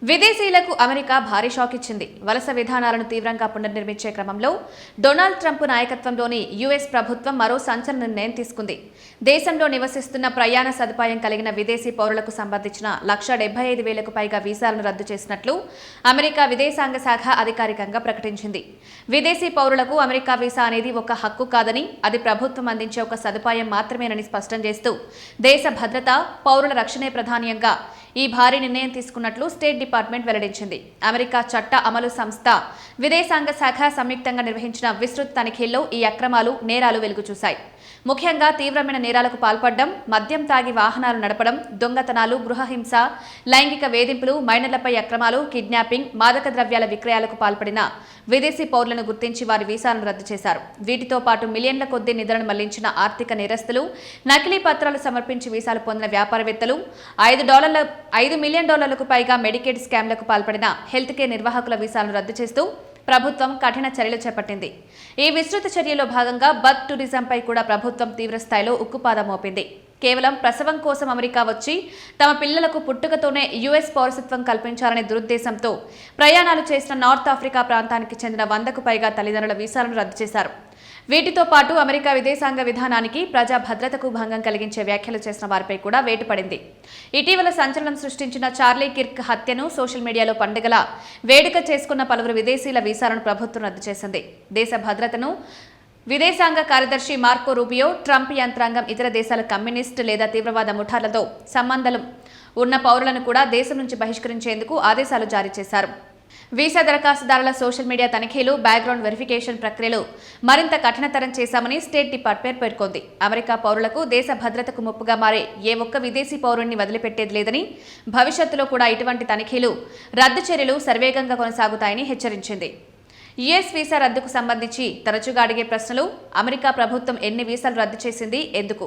విదేశీయులకు అమెరికా భారీ షాక్ ఇచ్చింది. వలస విధానాలను తీవ్రంగా పునర్నిర్మించే క్రమంలో డొనాల్డ్ ట్రంప్ నాయకత్వంలోని యుఎస్ ప్రభుత్వం మరో సంచలన నిర్ణయం తీసుకుంది. దేశంలో నివసిస్తున్న ప్రయాణ సదుపాయం కలిగిన విదేశీ పౌరులకు సంబంధించిన 1,75,000కు పైగా వీసాలను రద్దు చేసినట్లు అమెరికా విదేశాంగ శాఖ అధికారికంగా ప్రకటించింది. విదేశీ పౌరులకు అమెరికా వీసా అనేది ఒక హక్కు కాదని, అది ప్రభుత్వం అందించే ఒక సదుపాయం మాత్రమేనని స్పష్టం చేస్తూ దేశ భద్రత, పౌరుల రక్షణే ప్రధానంగా ఈ భారీ నిర్ణయం తీసుకున్నట్లు స్టేట్ డిపార్ట్మెంట్ వెల్లడించింది. అమెరికా చట్ట అమలు సంస్థ, విదేశాంగ శాఖ సంయుక్తంగా నిర్వహించిన విస్తృత తనిఖీల్లో ఈ అక్రమాలు, నేరాలు వెలుగుచూశాయి. ముఖ్యంగా తీవ్రమైన నేరాలకు పాల్పడడం, మద్యం తాగి వాహనాలు నడపడం, దొంగతనాలు, గృహహింస, లైంగిక వేధింపులు, మైనర్లపై అక్రమాలు, కిడ్నాపింగ్, మాదక ద్రవ్యాల విక్రయాలకు పాల్పడిన విదేశీ పౌరులను గుర్తించి వారి వీసాలను రద్దు చేశారు. వీటితో పాటు మిలియన్ల కొద్దీ నిధులను మళ్లించిన ఆర్థిక నేరస్తులు, నకిలీ పత్రాలు సమర్పించి వీసాలు పొందిన వ్యాపారవేత్తలు, $5 మిలియన్ పైగా మెడికేడ్ స్కామ్లకు పాల్పడిన హెల్త్ కేర్ నిర్వాహకుల వీసాలను రద్దు చేస్తూ ప్రభుత్వం కఠిన చర్యలు చేపట్టింది. ఈ విస్తృత చర్యలో భాగంగా బర్త్ టూరిజంపై కూడా ప్రభుత్వం తీవ్రస్థాయిలో ఉక్కుపాదం మోపింది. కేవలం ప్రసవం కోసం అమెరికా వచ్చి తమ పిల్లలకు పుట్టుకతోనే యుఎస్ పౌరసత్వం కల్పించాలనే దురుద్దేశంతో ప్రయాణాలు చేసిన నార్త్ ఆఫ్రికా ప్రాంతానికి చెందిన 100కు పైగా తల్లిదండ్రుల వీసాలను రద్దు చేశారు. వీటితో పాటు అమెరికా విదేశాంగ విధానానికి, ప్రజా భద్రతకు భంగం కలిగించే వ్యాఖ్యలు చేసిన వారిపై కూడా వేటు పడింది. ఇటీవల సంచలనం సృష్టించిన చార్లీ కిర్క్ హత్యను సోషల్ మీడియాలో పండుగల వేడుక చేసుకున్న పలువురు విదేశీయుల వీసాలను ప్రభుత్వం రద్దు చేసింది. దేశ భద్రతను విదేశాంగ కార్యదర్శి మార్కో రూబియో, ట్రంప్ యంత్రాంగం ఇతర దేశాల కమ్యూనిస్ట్ లేదా తీవ్రవాద ముఠాలతో సంబంధాలు ఉన్న పౌరులను కూడా దేశం నుంచి బహిష్కరించేందుకు ఆదేశాలు జారీ చేశారు. వీసా దరఖాస్తుదారుల సోషల్ మీడియా తనిఖీలు, బ్యాక్గ్రౌండ్ వెరిఫికేషన్ ప్రక్రియలు మరింత కఠినతరం చేశామని స్టేట్ డిపార్ట్మెంట్ పేర్కొంది. అమెరికా పౌరులకు, దేశ భద్రతకు ముప్పుగా మారే ఏ ఒక్క విదేశీ పౌరుణ్ణి వదిలిపెట్టేది లేదని, భవిష్యత్తులో కూడా ఇటువంటి తనిఖీలు, రద్దు చర్యలు శరవేగంగా కొనసాగుతాయని హెచ్చరించింది. యుఎస్ వీసా రద్దుకు సంబంధించి తరచుగా అడిగే ప్రశ్నలు: అమెరికా ప్రభుత్వం ఎన్ని వీసాలు రద్దు చేసింది, ఎందుకు?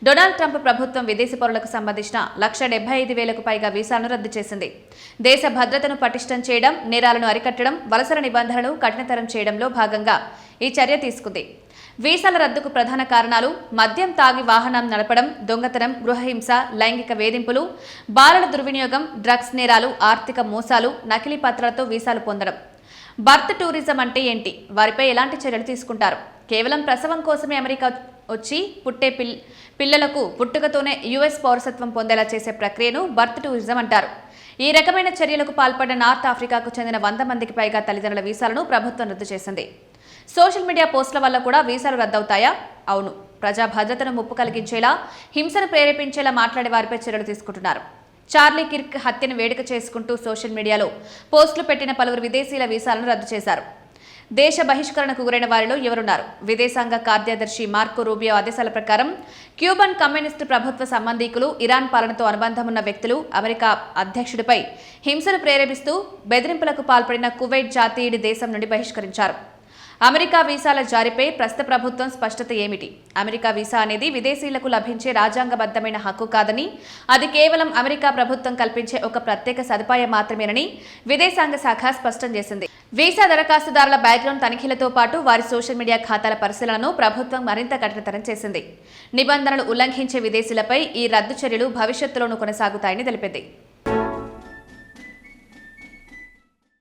డొనాల్డ్ ట్రంప్ ప్రభుత్వం విదేశీ పౌరులకు సంబంధించిన 1,75,000కు పైగా వీసాలను రద్దు చేసింది. దేశ భద్రతను పటిష్టం చేయడం, నేరాలను అరికట్టడం, వలసల నిబంధనలు కఠినతరం చేయడంలో భాగంగా ఈ చర్య తీసుకుంది. వీసాల రద్దుకు ప్రధాన కారణాలు: మద్యం తాగి వాహనం నడపడం, దొంగతనం, గృహహింస, లైంగిక వేధింపులు, బాలల దుర్వినియోగం, డ్రగ్స్ నేరాలు, ఆర్థిక మోసాలు, నకిలీ పత్రాలతో వీసాలు పొందడం. బర్త్ టూరిజం అంటే ఏంటి? వారిపై ఎలాంటి చర్యలు తీసుకుంటారు? కేవలం ప్రసవం కోసమే అమెరికా వచ్చి పుట్టే పిల్లలకు పుట్టుకతోనే యుఎస్ పౌరసత్వం పొందేలా చేసే ప్రక్రియను బర్త్ టూరిజం అంటారు. ఈ రకమైన చర్యలకు పాల్పడిన నార్త్ ఆఫ్రికాకు చెందిన 100 మందికి పైగా తల్లిదండ్రుల వీసాలను ప్రభుత్వం రద్దు చేసింది. సోషల్ మీడియా పోస్టుల వల్ల కూడా వీసాలు రద్దవుతాయా? అవును. ప్రజా భద్రతను ముప్పు కలిగించేలా, హింసను ప్రేరేపించేలా మాట్లాడే వారిపై చర్యలు తీసుకుంటున్నారు. చార్లీ కిర్క్ హత్యను వేడుక చేసుకుంటూ సోషల్ మీడియాలో పోస్టులు పెట్టిన పలువురు విదేశీయుల వీసాలను రద్దు చేశారు. దేశ బహిష్కరణకు గురైన వారిలో ఎవరున్నారు? విదేశాంగ కార్యదర్శి మార్కో రూబియో ఆదేశాల ప్రకారం క్యూబన్ కమ్యూనిస్టు ప్రభుత్వ సంబంధీకులు, ఇరాన్ పాలనతో అనుబంధం ఉన్న వ్యక్తులు, అమెరికా అధ్యక్షుడిపై హింసను ప్రేరేపిస్తూ బెదిరింపులకు పాల్పడిన కువైట్ జాతీయుడి దేశం నుండి బహిష్కరించారు. అమెరికా వీసాల జారీపై ప్రస్తుత ప్రభుత్వం స్పష్టత ఏమిటి? అమెరికా వీసా అనేది విదేశీయులకు లభించే రాజ్యాంగబద్ధమైన హక్కు కాదని, అది కేవలం అమెరికా ప్రభుత్వం కల్పించే ఒక ప్రత్యేక సదుపాయం మాత్రమేనని విదేశాంగ శాఖ స్పష్టం చేసింది. వీసా దరఖాస్తుదారుల బ్యాక్గ్రౌండ్ తనిఖీలతో పాటు వారి సోషల్ మీడియా ఖాతాల పరిశీలనను ప్రభుత్వం మరింత కఠినతరం చేసింది. నిబంధనలు ఉల్లంఘించే విదేశీయులపై ఈ రద్దు చర్యలు భవిష్యత్తులోనూ కొనసాగుతాయని తెలిపింది.